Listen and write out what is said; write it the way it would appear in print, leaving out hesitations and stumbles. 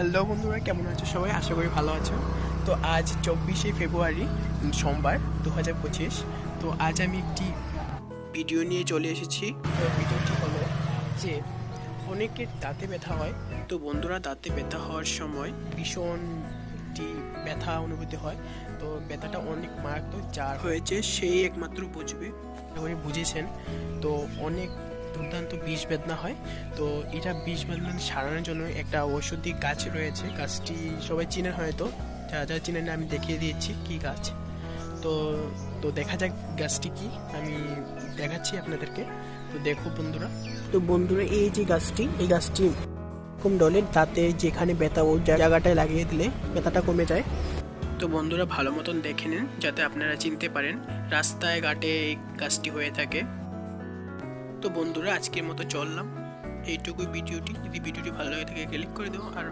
Hello বন্ধুরা, কেমন আছো সবাই? আশা করি ভালো আছো। তো আজ 24শে ফেব্রুয়ারি, সোমবার 2025। তো আজ আমি একটি ভিডিও নিয়ে চলে এসেছি। তো ভিডিওটি হলো যে অনেকের দাঁতে ব্যথা হয়। তো বন্ধুরা, দাঁতে ব্যথা হওয়ার সময় ভীষণ একটি ব্যথা অনুভূতি হয়। তো ব্যথাটা অনেক মারাত্মক, যার হয়েছে সেই একমাত্র বুঝবে। উনি বুঝেছেন। তো অনেক দুর্দান্ত বিষ বেদনা হয়। তো এটা বিষ বেদনা সারানোর জন্য একটা ঔষধি গাছ রয়েছে। গাছটি সবাই চিনেন হয়তো, যারা যারা চিনেন আমি দেখিয়ে দিয়েছি কি গাছ। তো তো দেখা যাক গাছটি কি, আমি দেখাচ্ছি আপনাদেরকে। তো দেখো বন্ধুরা, তো বন্ধুরা এই যে গাছটি, এই গাছটি এরকম ডলের দাঁতে যেখানে ব্যথা ওই জায়গাটায় লাগিয়ে দিলে ব্যথাটা কমে যায়। তো বন্ধুরা, ভালো মতন দেখে নিন যাতে আপনারা চিনতে পারেন। রাস্তায় ঘাটে এই গাছটি হয়ে থাকে। তো বন্ধুরা, আজকের মতো চললাম এইটুকুই ভিডিওটি। যদি ভিডিওটি ভালো লাগে থাকে ক্লিক করে দেবো। আর